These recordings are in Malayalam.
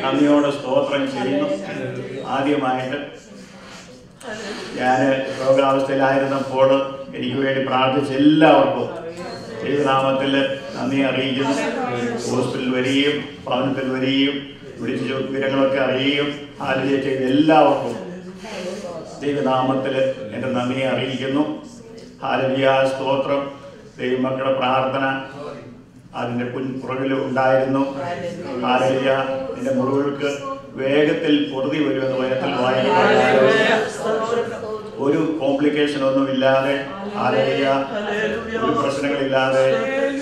നന്ദിയോടെ സ്തോത്രം ചെയ്യുന്നു. ആദ്യമായിട്ട് ഞാൻ രോഗാവസ്ഥയിലായിരുന്നപ്പോൾ എനിക്ക് വേണ്ടി പ്രാർത്ഥിച്ച എല്ലാവർക്കും ദൈവനാമത്തിൽ നന്ദി അറിയിക്കുന്നു. ഹോസ്പിറ്റലിൽ വരികയും ഭവനത്തിൽ വരികയും വിളിച്ച വിവരങ്ങളൊക്കെ അറിയുകയും ആലോചന ചെയ്ത എല്ലാവർക്കും ദൈവനാമത്തിൽ എൻ്റെ നന്ദിയെ അറിയിക്കുന്നു. ഹല്ലേലൂയ, സ്തോത്രം. ദൈവമക്കളുടെ പ്രാർത്ഥന അതിൻ്റെ പുറകിൽ ഉണ്ടായിരുന്നു. ഹല്ലേലൂയ, എൻ്റെ മുറിവുകൾക്ക് വേഗത്തിൽ പൊറുതി വരുമെന്ന് വചനത്തിൽ വായിക്കുന്നു. ഒരു കോംപ്ലിക്കേഷൻ ഒന്നുമില്ലാതെ, ഹല്ലേലൂയ, ഒരു പ്രശ്നങ്ങളില്ലാതെ,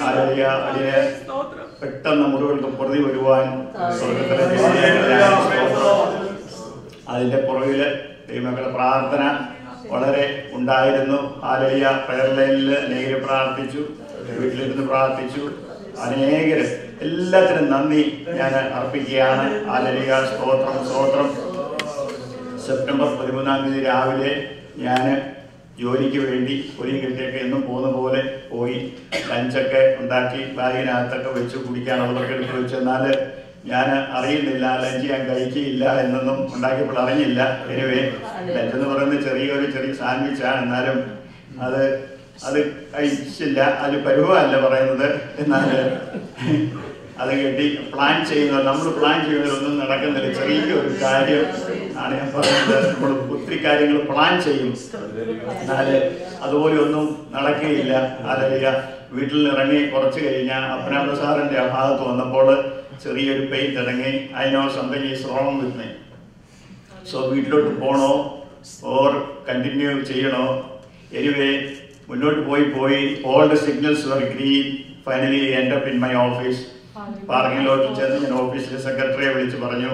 ഹല്ലേലൂയ, അതിന് പെട്ടെന്ന് മുറിവുകൾക്ക് പൊറുതി വരുവാൻ അതിൻ്റെ പുറകിൽ ദൈവമക്കളുടെ പ്രാർത്ഥന വളരെ ഉണ്ടായിരുന്നു. ഹല്ലേലൂയ, പ്രയർ ലൈനിൽ അനേകർ പ്രാർത്ഥിച്ചു, വീട്ടിലിരുന്ന് പ്രാർത്ഥിച്ചു. അനേകർ എല്ലാത്തിനും നന്ദി ഞാൻ അർപ്പിക്കുകയാണ്. ഹല്ലേലൂയ, സ്തോത്രം സ്തോത്രം. സെപ്റ്റംബർ 13 രാവിലെ ഞാൻ ജോലിക്ക് വേണ്ടി ഒരിക്കലത്തേക്ക് എന്നും പോകുന്ന പോലെ പോയി ലഞ്ചൊക്കെ ഉണ്ടാക്കി ബാഗിനകത്തൊക്കെ വെച്ച് കുടിക്കാനുള്ളതൊക്കെ എടുത്ത് വെച്ച്. എന്നാൽ ഞാൻ അറിയുന്നില്ല ലഞ്ച് ഞാൻ കഴിക്കുകയില്ല എന്നൊന്നും ഉണ്ടാക്കിയപ്പോൾ അറിഞ്ഞില്ല. എനിവേ, ലഞ്ചെന്ന് പറയുന്നത് ചെറിയ സാൻഡ്വിച്ചാണ്. എന്നാലും അത് കഴിച്ചില്ല. അത് പരുവമല്ല പറയുന്നത്. എന്നാൽ അത് കെട്ടി പ്ലാൻ ചെയ്യുന്നത്, നമ്മൾ പ്ലാൻ ചെയ്യുന്നതിലൊന്നും നടക്കുന്നില്ല. ചെറിയൊരു കാര്യം ആണ് ഞാൻ പറയുന്നത്. നമ്മൾ ഒത്തിരി കാര്യങ്ങൾ പ്ലാൻ ചെയ്യും, എന്നാൽ അതുപോലെ ഒന്നും നടക്കുകയില്ല. ഹല്ലേലൂയ, വീട്ടിൽ ഇറങ്ങി കുറച്ച് കഴിഞ്ഞാൽ അപ്പനാപ്പ സാറിൻ്റെ ആ ഭാഗത്ത് വന്നപ്പോൾ ചെറിയൊരു പെയിൻ തുടങ്ങി. I know something is wrong with me. So വീട്ടിലോട്ട് പോകണോ ഓർ കണ്ടിന്യൂ ചെയ്യണോ? എനിവേ, മുന്നോട്ട് പോയി all the signals were green. Finally end up in my office. പാർക്കിങ്ങിലോട്ട് ചെന്ന് ഞാൻ ഓഫീസിലെ സെക്രട്ടറിയെ വിളിച്ച് പറഞ്ഞു,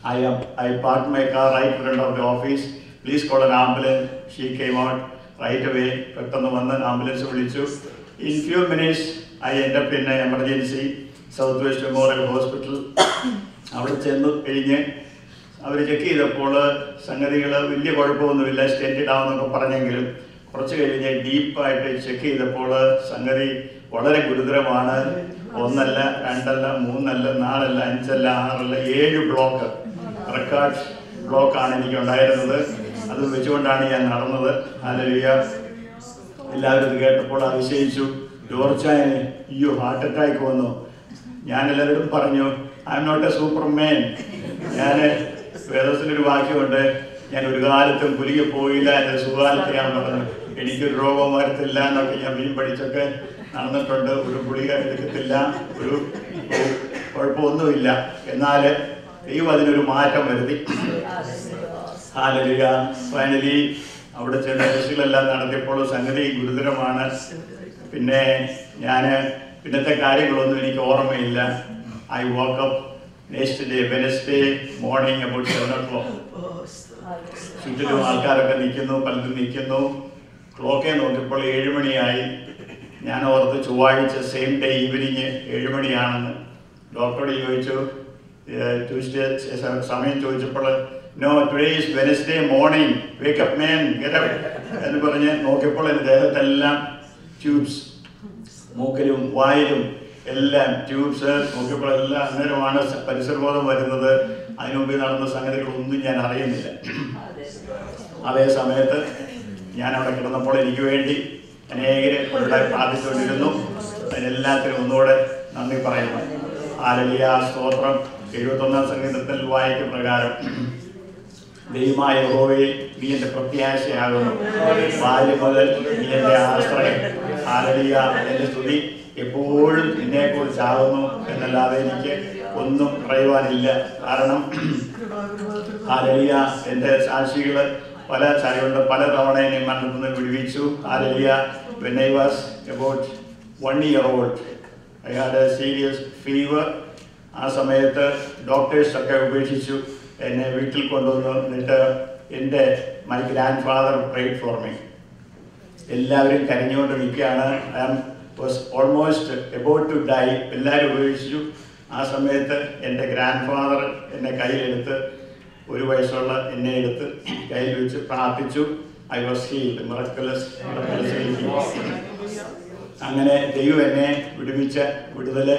I parked my car right in front of the office. Please call an ambulance. She came out right away. പെട്ടെന്ന് വന്ന് ആംബുലൻസ് വിളിച്ചു. In few minutes I end up in an emergency, South West Memorial Hospital. അവിടെ ചെന്ന് കഴിഞ്ഞ് അവർ ചെക്ക് ചെയ്തപ്പോൾ സംഗതികൾ വലിയ കുഴപ്പമൊന്നുമില്ല, സ്റ്റെൻഡ് ആവുന്നൊക്കെ പറഞ്ഞെങ്കിലും കുറച്ച് കഴിഞ്ഞ് ഡീപ്പായിട്ട് ചെക്ക് ചെയ്തപ്പോൾ സംഗതി വളരെ ഗുരുതരമാണ്. 1 അല്ല 2 അല്ല 3 അല്ല 4 അല്ല 5 അല്ല 6 അല്ല 7 ബ്ലോക്ക്, റെക്കോർഡ് ബ്ലോക്കാണ് എനിക്ക് ഉണ്ടായിരുന്നത്. അത് വെച്ചുകൊണ്ടാണ് ഞാൻ നടന്നത്. ഹല്ലേലൂയ, എല്ലാവരും ഇത് കേട്ടപ്പോൾ അതിശയിച്ചു. ജോർജായന് അയ്യോ ഹാർട്ട് അറ്റാക്ക് വന്നു. ഞാൻ എല്ലാവരോടും പറഞ്ഞു, I am not a superman. ഞാൻ വേദത്തിലൊരു വാക്യമുണ്ട്, ഞാൻ ഒരു കാലത്തും കുലുങ്ങി പോയില്ല, എൻ്റെ സുഖകാലത്ത് ഞാൻ പറഞ്ഞു എനിക്കൊരു രോഗം വരത്തില്ല എന്നൊക്കെ ഞാൻ മീൻ പഠിച്ചൊക്കെ നടന്നിട്ടുണ്ട്. ഒരു ഗുളിക എടുക്കത്തില്ല, ഒരു കുഴപ്പമൊന്നുമില്ല. എന്നാൽ ദൈവം അതിനൊരു മാറ്റം വരുത്തി. ഹല്ലേലൂയ, ഫൈനലി അവിടെ ചെന്ന ടെസ്റ്റുകളെല്ലാം നടത്തിയപ്പോൾ സംഗതി ഗുരുതരമാണ്. പിന്നെ ഞാൻ പിന്നത്തെ കാര്യങ്ങളൊന്നും എനിക്ക് ഓർമ്മയില്ല. I woke up next day Wednesday morning about 7 o'clock. ചുറ്റിലും ആൾക്കാരൊക്കെ നിൽക്കുന്നു, പലരും നിൽക്കുന്നു. ക്ലോക്കെ നോക്കിയപ്പോൾ 7 മണിയായി. ഞാൻ ഓർത്ത് ചൊവ്വാഴ്ച സെയിം ഡേ ഈവനിങ് 7 മണിയാണെന്ന്. ഡോക്ടറോട് ചോദിച്ചു, ട്യൂസ്ഡേ സമയം ചോദിച്ചപ്പോൾ no, today is Wednesday morning, wake up man, get up എന്ന് പറഞ്ഞ് നോക്കിയപ്പോൾ എൻ്റെ ദേഹത്തെല്ലാം ട്യൂബ്സ്, മൂക്കിലും വായിലും എല്ലാം ട്യൂബ്സ്. നോക്കിയപ്പോൾ എല്ലാം അന്നേരമാണ് പരിസരബോധം വരുന്നത്. അതിനു മുമ്പ് നടന്ന സംഗതികളൊന്നും ഞാൻ അറിയുന്നില്ല. അതേ സമയത്ത് ഞാൻ അവിടെ കിടന്നപ്പോൾ എനിക്ക് വേണ്ടി അനേകരെ പ്രാർത്ഥിച്ചുകൊണ്ടിരുന്നു. അതിനെല്ലാത്തിനും ഒന്നുകൂടെ നന്ദി പറയുന്നു. ഹല്ലേലൂയ, സ്തോത്രം. 71-ാം സങ്കീർത്തനത്തിൽ വായിക്കും പ്രകാരം ദൈവമായ യഹോവേ, നീ എൻ്റെ പ്രത്യാശയാകുന്നു. ബാല്യം മുതൽ നീ എൻ്റെ ആശ്രയം. ഹല്ലേലൂയ. എൻ്റെ സ്തുതി എപ്പോഴും നിന്നെക്കുറിച്ചാകുന്നു എന്നല്ലാതെ എനിക്ക് ഒന്നും പറയുവാനില്ല. കാരണം ഹല്ലേലൂയ, എൻ്റെ സാക്ഷികൾ പല സാക്ഷികളുടെ പല തവണ എന്നെ മരണത്തിൽ നിന്ന് വിടുവിച്ചു. Hallelujah. When I was about 1 year old, I had a serious fever. ആ സമയത്ത് ഡോക്ടേഴ്സൊക്കെ ഉപേക്ഷിച്ചു, എന്നെ വീട്ടിൽ കൊണ്ടുവന്നു. എന്നിട്ട് എൻ്റെ my grandfather prayed for me. എല്ലാവരും കരഞ്ഞുകൊണ്ട് നിൽക്കുകയാണ്. I was almost about to die. എല്ലാവരും ഉപേക്ഷിച്ചു. ആ സമയത്ത് എൻ്റെ ഗ്രാൻഡ് ഫാദർ എന്നെ കയ്യിലെടുത്ത്, 1 വയസ്സുള്ള എന്നെ എടുത്ത് കയ്യിൽ വെച്ച് പ്രാർത്ഥിച്ചു. I was healed. മിറക്കിൾസ്. അങ്ങനെ ദൈവം എന്നെ വിടുവിച്ച വിടുതൽ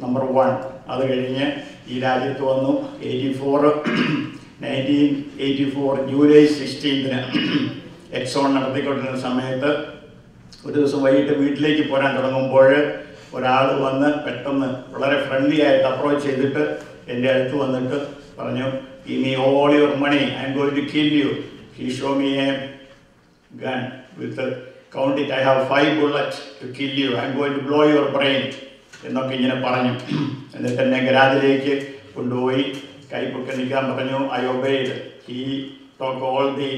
നമ്പർ 1. അത് കഴിഞ്ഞ് ഈ രാജ്യത്ത് വന്നു. 1984 ജൂലൈ 16 എക്സോൺ നടത്തിക്കൊണ്ടിരുന്ന സമയത്ത് ഒരു ദിവസം വൈകിട്ട് വീട്ടിലേക്ക് പോരാൻ തുടങ്ങുമ്പോൾ ഒരാൾ വന്ന് പെട്ടെന്ന് വളരെ ഫ്രണ്ട്ലി ആയിട്ട് അപ്രോച്ച് ചെയ്തിട്ട് എൻ്റെ അടുത്ത് വന്നിട്ട് പറഞ്ഞു, "Give me all your money, I am going to kill you." He showed me a gun with a count it, "I have 5 bullets to kill you, I am going to blow your brain." എന്നൊക്കെ ഇങ്ങനെ പറഞ്ഞു. എന്നിട്ട് എന്നെ ഗരാജിലേക്ക് കൊണ്ടുപോയി കൈപ്പൊക്കെ നിൽക്കാൻ പറഞ്ഞു. I obeyed. He talked all the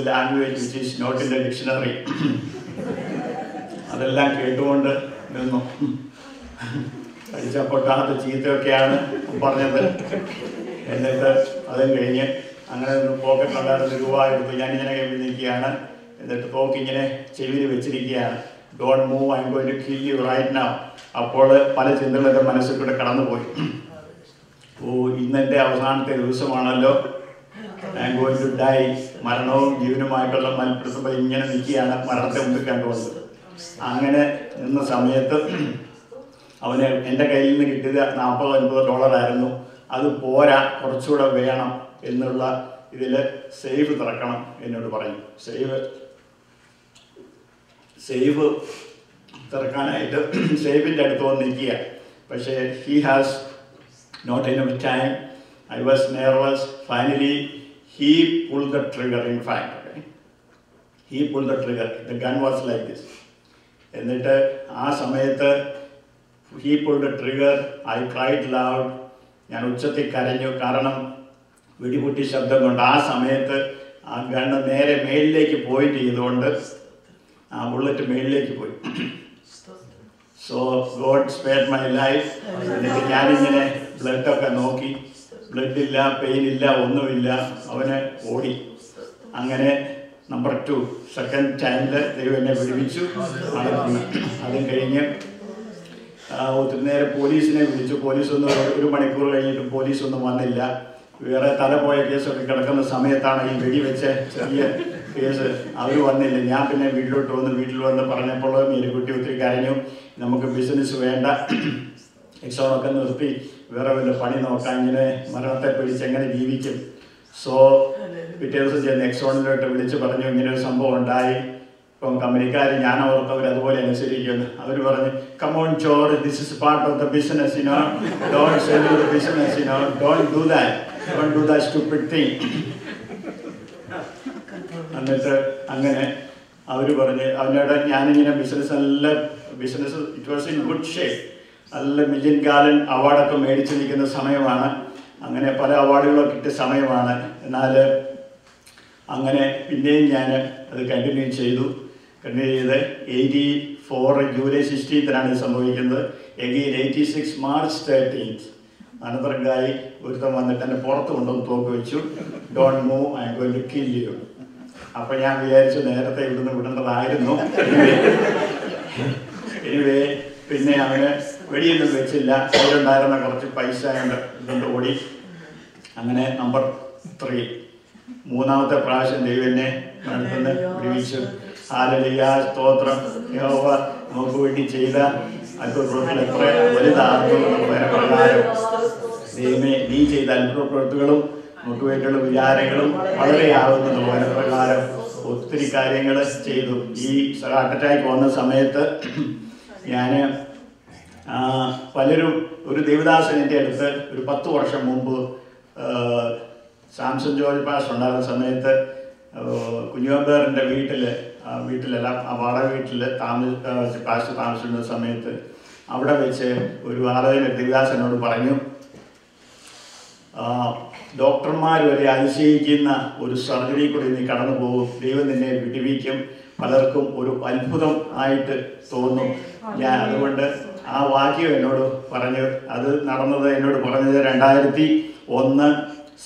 language which is not in the dictionary. അതെല്ലാം കേട്ടുകൊണ്ട് നിന്നു. കഴിച്ച പൊട്ടാത്ത ചീത്തയൊക്കെയാണ് പറഞ്ഞത്. എന്നിട്ട് അതും കഴിഞ്ഞ് അങ്ങനെ പോക്കറ്റ് ഉണ്ടായിരുന്ന രൂപ എടുത്ത് ഞാനിങ്ങനെ കയ്യിൽ നിൽക്കുകയാണ്. എന്നിട്ട് തോക്കിങ്ങനെ ചെവിയിൽ വെച്ചിരിക്കുകയാണ്. "Don't move, I am going to kill you right now." അപ്പോൾ പല ചിന്തകളൊക്കെ മനസ്സിൽ കൂടെ കടന്നുപോയി. ഇന്നെൻ്റെ അവസാനത്തെ ദിവസമാണല്ലോ, I am going to die. മരണവും ജീവനുമായിട്ടുള്ള മൽപ്പിടുത്തപ്പോൾ ഇങ്ങനെ നിൽക്കുകയാണ്, മരണത്തെ മുമ്പിൽ കണ്ടുകൊണ്ട്. അങ്ങനെ നിന്ന സമയത്ത് അവന് എൻ്റെ കയ്യിൽ നിന്ന് കിട്ടിയത് $40-50 അത് പോരാ, കുറച്ചുകൂടെ വേണം എന്നുള്ള ഇതിൽ സേഫ് തുറക്കണം എന്നോട് പറഞ്ഞു. സേഫ് തുറക്കാനായിട്ട് സേഫിൻ്റെ അടുത്ത് വന്ന് നിൽക്കുക. പക്ഷേ he has not enough time. I was nervous. Finally he pulled the trigger. In fact, he pulled the trigger. The gun was like this. എന്നിട്ട് ആ സമയത്ത് he pulled the trigger. I cried loud. ഞാൻ ഉച്ചത്തിൽ കരഞ്ഞു. കാരണം വെടിപൊട്ടി ശബ്ദം കൊണ്ട്. ആ സമയത്ത് ആ ഗണ്ണ് നേരെ മേലിലേക്ക് പോയിന്റ് ചെയ്തുകൊണ്ട് ആ ബുള്ളറ്റ് മേലിലേക്ക് പോയി. So God spared my life. എന്നിട്ട് ഞാനിങ്ങനെ ബ്ലഡൊക്കെ നോക്കി. ബ്ലഡില്ല, പെയിനില്ല, ഒന്നുമില്ല. അവന് ഓടി. അങ്ങനെ നമ്പർ 2 സെക്കൻഡ് ടൈമിൽ ദൈവം എന്നെ വിടുവിച്ചു. അതും കഴിഞ്ഞ് ഒത്തിരി നേരം പോലീസിനെ വിളിച്ചു. പോലീസൊന്നും 1 മണിക്കൂർ കഴിഞ്ഞിട്ട് പോലീസൊന്നും വന്നില്ല. വേറെ തല പോയ കേസൊക്കെ കിടക്കുന്ന സമയത്താണ് ഈ വെടിവെച്ച ചെറിയ കേസ്. അവർ വന്നില്ല. ഞാൻ പിന്നെ വീട്ടിൽ വന്ന് പറഞ്ഞപ്പോൾ മേരിക്കുട്ടി ഒത്തിരി കരഞ്ഞു. നമുക്ക് ബിസിനസ് വേണ്ട, എക്സോണൊക്കെ നിർത്തി വേറെ വല്ല പണി നോക്കാൻ, ഇങ്ങനെ മരണത്തെ പിടിച്ച് എങ്ങനെ ജീവിക്കും. സോ പിറ്റേ ദിവസം ചെന്ന് എക്സോണിലോട്ട് വിളിച്ച് പറഞ്ഞു, ഇങ്ങനെ ഒരു സംഭവം ഉണ്ടായി. ഇപ്പം കമ്പനിക്കാർ ഞാൻ അവർ അതുപോലെ അനുസരിക്കുന്നു. അവർ പറഞ്ഞു, "Come on George, this is part of the business, you know. Don't sell you the business, you know. Don't do that. Don't do that stupid thing." എന്നിട്ട് അങ്ങനെ അവർ പറഞ്ഞ് അവനോട് ഞാനിങ്ങനെ business it was in good shape. നല്ല $1 million അവാർഡൊക്കെ മേടിച്ച് നിൽക്കുന്ന സമയമാണ്. അങ്ങനെ പല അവാർഡുകളൊക്കെ കിട്ടിയ സമയമാണ്. എന്നാൽ അങ്ങനെ പിന്നെയും ഞാൻ അത് കണ്ടിന്യൂ ചെയ്ത് 84 ജൂലൈ 16 ഇത് സംഭവിക്കുന്നത്. എഗെയിൻ 86 മാർച്ച് 13 അനന്തരങ്കായി ഒരുത്തം വന്നിട്ട് എന്നെ പുറത്ത് കൊണ്ടുവന്ന് തോക്ക് വെച്ചു. "Don't move, I am going to kill you." അപ്പം ഞാൻ വിചാരിച്ചു നേരത്തെ ഇവിടുന്ന് വിടേണ്ടതായിരുന്നു. എനിവേ പിന്നെ അവന് വെടിയൊന്നും വെച്ചില്ല. അതിലുണ്ടായിരുന്ന കുറച്ച് പൈസ ഇതുകൊണ്ട് ഓടി. അങ്ങനെ നമ്പർ 3 മൂന്നാമത്തെ പ്രാവശ്യം ദൈവം എന്നെ നടത്തുന്ന വിടുവിച്ചു. ഹല്ലേലൂയ, സ്തോത്രം. യഹോവ നമുക്ക് വേണ്ടി ചെയ്ത അത്ഭുതപ്രവൃത്തികൾ എത്ര വലുതാകുന്നു. പ്രകാരം ദൈവമേ, നീ ചെയ്ത അത്ഭുത പ്രവൃത്തികളും നമുക്ക് വേണ്ടിയുള്ള വിചാരങ്ങളും വളരെ ആകുന്നത് പോലെ പ്രകാരം ഒത്തിരി കാര്യങ്ങൾ ചെയ്തു. ഈ ഹാർട്ട് അറ്റാക്ക് വന്ന സമയത്ത് ഞാൻ പലരും ഒരു ദേവദാസൻ എൻ്റെ അടുത്ത് ഒരു 10 വർഷം മുമ്പ് സാംസൺ ജോർജ് പാസ്റ്റർ ഉണ്ടായിരുന്ന സമയത്ത് കുഞ്ഞുമ്പേറിൻ്റെ വീട്ടിലെല്ലാം ആ വാടക വീട്ടിൽ പാസ്റ്റർ താമസിക്കുന്ന സമയത്ത് അവിടെ വെച്ച് ഒരു ആലോചന ദിവ്യാസ് എന്നോട് പറഞ്ഞു, ഡോക്ടർമാർ വരെ അതിശയിക്കുന്ന ഒരു സർജറി കൂടി നീ കടന്നു പോകും, ദൈവം നിന്നെ വിടുവിക്കും, പലർക്കും ഒരു അത്ഭുതം ആയിട്ട് തോന്നും. ഞാൻ അതുകൊണ്ട് ആ വാക്യം എന്നോട് പറഞ്ഞു. അത് നടന്നത് എന്നോട് പറഞ്ഞത് 2001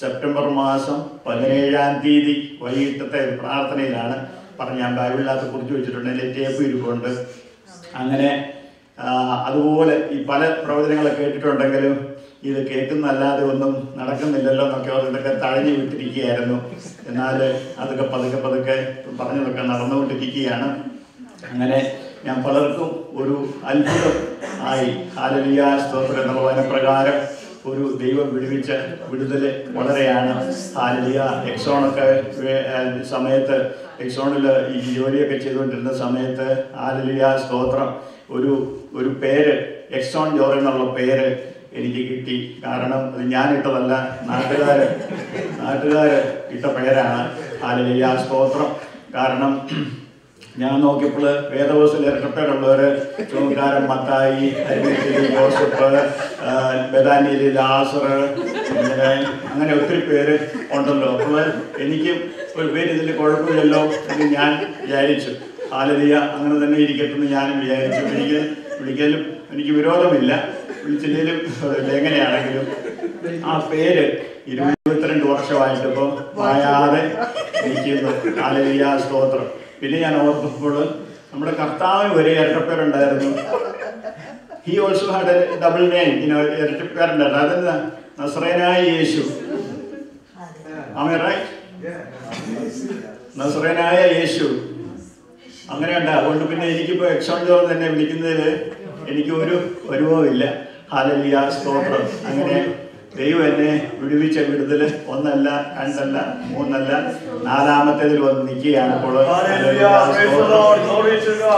സെപ്റ്റംബർ മാസം 17-ാം തീയതി വൈകിട്ടത്തെ പ്രാർത്ഥനയിലാണ് പറഞ്ഞ്. ഞാൻ ബൈബിളിനകത്ത് കുറിച്ച് വെച്ചിട്ടുണ്ട്, എൻ്റെ ടേപ്പ് ഇരിപ്പുണ്ട്. അങ്ങനെ അതുപോലെ ഈ പല പ്രവചനങ്ങളൊക്കെ കേട്ടിട്ടുണ്ടെങ്കിലും ഇത് കേൾക്കുന്നല്ലാതെ ഒന്നും നടക്കുന്നില്ലല്ലോ എന്നൊക്കെ ഇതൊക്കെ തഴഞ്ഞു വിട്ടിരിക്കുകയായിരുന്നു. എന്നാൽ അതൊക്കെ പതുക്കെ പറഞ്ഞതൊക്കെ നടന്നുകൊണ്ടിരിക്കുകയാണ്. അങ്ങനെ ഞാൻ പലർക്കും ഒരു അത്ഭുതം ആയി. ഹല്ലേലൂയ, സ്തോത്രം എന്നുള്ള വചനപ്രകാരം ഒരു ദൈവം വിടുവിച്ച വിടുതൽ വളരെയാണ്. ഹല്ലേലൂയ. എക്സോണൊക്കെ സമയത്ത്, എക്സോണിൽ ഈ ജോലിയൊക്കെ ചെയ്തുകൊണ്ടിരുന്ന സമയത്ത് ഹല്ലേലൂയ, സ്തോത്രം, ഒരു പേര് എക്സോൺ ജോർ എന്നുള്ള പേര് എനിക്ക് കിട്ടി. കാരണം അത് ഞാനിട്ടതല്ല, നാട്ടുകാർ ഇട്ട പേരാണ്. ഹല്ലേലൂയ, സ്തോത്രം. കാരണം ഞാൻ നോക്കിയപ്പോൾ വേദപുസ്തകത്തിൽ ഇരട്ടപ്പേരുള്ളവർ ചുമക്കാരൻ മത്തായി, അരിമത്തിലി ജോസഫ്, ബെഥാനിയിലെ ലാസർ, അങ്ങനെ ഒത്തിരി പേര് ഉണ്ടല്ലോ. അപ്പോൾ എനിക്ക് ഒരു പേര് ഇതിൽ കുഴപ്പമില്ലല്ലോ എന്ന് ഞാൻ വിചാരിച്ചു. ഹല്ലേലൂയ, അങ്ങനെ തന്നെ ഇരിക്കട്ടെന്ന് ഞാനും വിചാരിച്ചു. വിളിക്കലും എനിക്ക് വിരോധമില്ല, വിളിച്ചില്ലെങ്കിലും എങ്ങനെയാണെങ്കിലും ആ പേര് 22 വർഷമായിട്ടിപ്പോൾ മായാതെ ഇരിക്കുന്നു. ഹല്ലേലൂയ, സ്തോത്രം. പിന്നെ ഞാൻ ഓർത്തപ്പോൾ നമ്മുടെ കർത്താവിന് വരെ ഇരട്ടപ്പേരുണ്ടായിരുന്നു. He also had a double name, ഇരട്ടപ്പേരുണ്ടായിരുന്നു. അതെന്താ? നസ്രയനായ യേശു. ആമേൻ, റൈറ്റ്? നസ്രയനായ യേശു അങ്ങനെയുണ്ട്. അതുകൊണ്ട് പിന്നെ എനിക്കിപ്പോൾ എക്സോൺ ജോർ തന്നെ വിളിക്കുന്നതിൽ എനിക്ക് ഒരു വരുവമില്ല. ഹല്ലേലൂയ, സ്തോത്രം. അങ്ങനെ ദൈവം എന്നെ വിടുവിച്ച വിടുതൽ 1 അല്ല 2 അല്ല 3 അല്ല 4-ാമത്തേതിൽ വന്ന് നിൽക്കുകയാണ്. ഇപ്പോൾ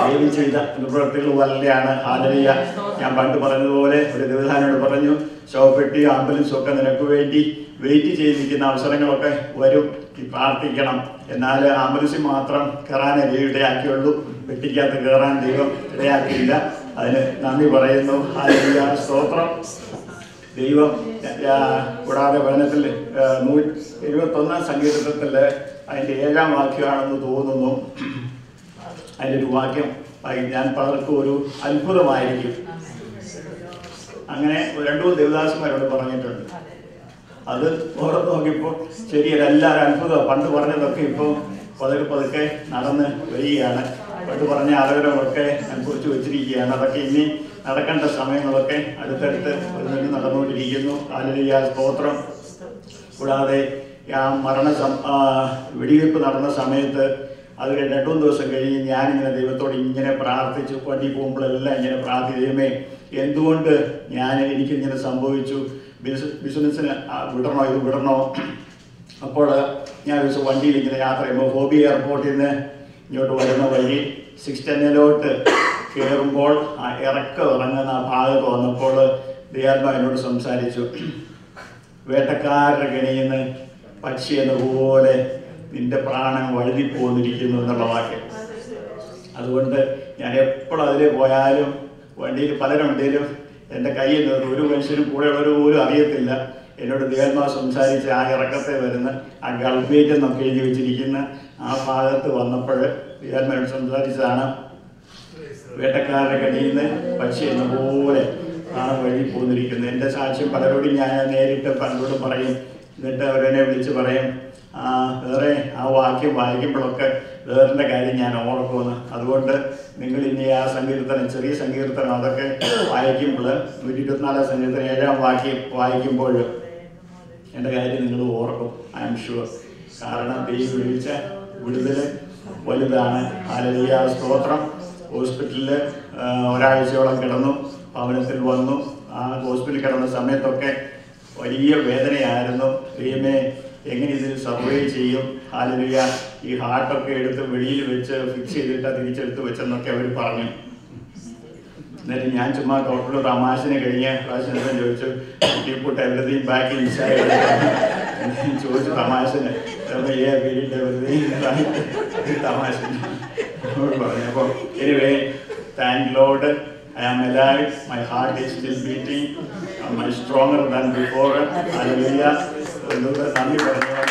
ദൈവം ചെയ്ത പ്രവൃത്തികൾ വലുതാണ്. ഹല്ലേലൂയ. ഞാൻ പണ്ട് പറഞ്ഞതുപോലെ ഒരു ദേവദാനോട് പറഞ്ഞു, ശവപ്പെട്ടി ആംബുലൻസും ഒക്കെ നിനക്ക് വേണ്ടി വെയിറ്റ് ചെയ്തിരിക്കുന്ന അവസരങ്ങളൊക്കെ വരും, പ്രാർത്ഥിക്കണം. എന്നാൽ ആംബുലൻസിൽ മാത്രം കയറാനേ ദൈവം ഇടയാക്കിയുള്ളൂ, പെട്ടിക്കകത്ത് കയറാൻ ദൈവം ഇടയാക്കിയില്ല. അതിന് നന്ദി പറയുന്നു. ഹല്ലേലൂയ, സ്തോത്രം. ദൈവം കൂടാതെ വചനത്തിൽ 171 സങ്കീർത്തനത്തിൽ അതിൻ്റെ 7-ാം വാക്യമാണെന്ന് തോന്നുന്നു. അതിൻ്റെ ഒരു വാക്യം ഞാൻ പലർക്കും ഒരു അത്ഭുതമായിരിക്കും. അങ്ങനെ 2-3 ദേവദാസന്മാരോട് പറഞ്ഞിട്ടുണ്ട്. അത് ഓർത്ത് നോക്കിയപ്പോൾ ശരിയല്ല, എല്ലാവരും അത്ഭുതം. പണ്ട് പറഞ്ഞതൊക്കെ ഇപ്പോൾ പതുക്കെ നടന്ന് വരികയാണ്. പണ്ട് പറഞ്ഞ ആളുകളൊക്കെ ഞാൻ കുറിച്ച് വെച്ചിരിക്കുകയാണ്. അതൊക്കെ ഇനി നടക്കേണ്ട സമയങ്ങളൊക്കെ അടുത്തടുത്ത് ഒരു നടന്നുകൊണ്ടിരിക്കുന്നു. ഹല്ലേലൂയ, സ്തോത്രം. കൂടാതെ ആ വെടിവെപ്പ് നടന്ന സമയത്ത് അത് 2-3 ദിവസം കഴിഞ്ഞ് ഞാനിങ്ങനെ ദൈവത്തോട് ഇങ്ങനെ പ്രാർത്ഥിച്ചു. വണ്ടി പോകുമ്പോഴെല്ലാം ഇങ്ങനെ പ്രാർത്ഥിക്കുമേ, എന്തുകൊണ്ട് എനിക്കിങ്ങനെ സംഭവിച്ചു, ബിസിനസ്സിന് വിടണോ, ഇത് വിടണോ? അപ്പോൾ ഞാൻ ഒരു ദിവസം വണ്ടിയിൽ ഇങ്ങനെ യാത്ര ചെയ്യുമ്പോൾ ഹോബി എയർപോർട്ടിൽ നിന്ന് ഇങ്ങോട്ട് വരുന്ന വഴി 610 കയറുമ്പോൾ ആ ഇറങ്ങുന്ന ആ ഭാഗത്ത് വന്നപ്പോൾ ദൈവാത്മാ എന്നോട് സംസാരിച്ചു. വേട്ടക്കാരുടെ കെണിയിൽ നിന്ന് പക്ഷി എന്നതുപോലെ നിന്റെ പ്രാണൻ വഴുതിപ്പോന്നിരിക്കുന്നു എന്നുള്ള വാക്യം. അതുകൊണ്ട് ഞാൻ എപ്പോഴും അതിൽ പോയാലും വണ്ടിയിൽ പലരും വണ്ടിയിലും എൻ്റെ കയ്യിൽ നിന്ന് ഒരു മനുഷ്യനും കൂടെയുള്ളവർ പോലും അറിയത്തില്ല. എന്നോട് ദൈവാത്മാവ് സംസാരിച്ച് ആ ഇറക്കത്തെ വരുന്ന ആ ഗൾഫേറ്റ് എന്നൊക്കെ എഴുതി വെച്ചിരിക്കുന്ന ആ ഭാഗത്ത് വന്നപ്പോൾ ദൈവാത്മാവ് സംസാരിച്ചതാണ്. വേട്ടക്കാരുടെ കടിയിൽ നിന്ന് പക്ഷി എന്നപോലെ ആണ് വഴി പോന്നിരിക്കുന്നത്. എൻ്റെ സാക്ഷ്യം പലരോടും ഞാൻ നേരിട്ട് പലരോടും പറയും. എന്നിട്ട് അവരെന്നെ വിളിച്ച് പറയും, വേറെ ആ വാക്യം വായിക്കുമ്പോഴൊക്കെ വേറിൻ്റെ കാര്യം ഞാൻ ഓർക്കുമെന്ന്. അതുകൊണ്ട് നിങ്ങൾ ഇനി ആ സങ്കീർത്തനം, ചെറിയ സങ്കീർത്തനം അതൊക്കെ വായിക്കുമ്പോൾ 124 സങ്കീർത്തനം 7-ാം വാക്യം വായിക്കുമ്പോൾ എൻ്റെ കാര്യം നിങ്ങൾ ഓർക്കും, ഐ എം ഷുവർ. കാരണം ദൈവം വിളിച്ച വിടുതൽ വലുതാണ്. ഹല്ലേലൂയ, സ്തോത്രം. ഹോസ്പിറ്റലിൽ ഒരാഴ്ചയോളം കിടന്നു, ഭവനത്തിൽ വന്നു. ആ ഹോസ്പിറ്റലിൽ കിടന്ന സമയത്തൊക്കെ വലിയ വേദനയായിരുന്നു. ദൈവമേ, എങ്ങനെ ഇതിൽ സർവൈവ് ചെയ്യും? ഹല്ലേലൂയ. ഈ ഹാർട്ടൊക്കെ എടുത്ത് വെളിയിൽ വെച്ച് ഫിക്സ് ചെയ്തിട്ട് തിരിച്ചെടുത്ത് വെച്ചെന്നൊക്കെ അവർ പറഞ്ഞു. എന്നിട്ട് ഞാൻ ചുമ്മാ ഡോക്ടർ തമാശന് കഴിഞ്ഞ പ്രാവശ്യം ചോദിച്ചു, പുട്ട് എവരിതിങ് ബാക്ക് ഇൻസൈഡ്. ചോദിച്ചു തമാശന് തമാശ പറഞ്ഞു. അപ്പോൾ anyway, thank Lord, I am alive, my heart is still beating, I'm stronger than before. Hallelujah. നന്ദി പറഞ്ഞു.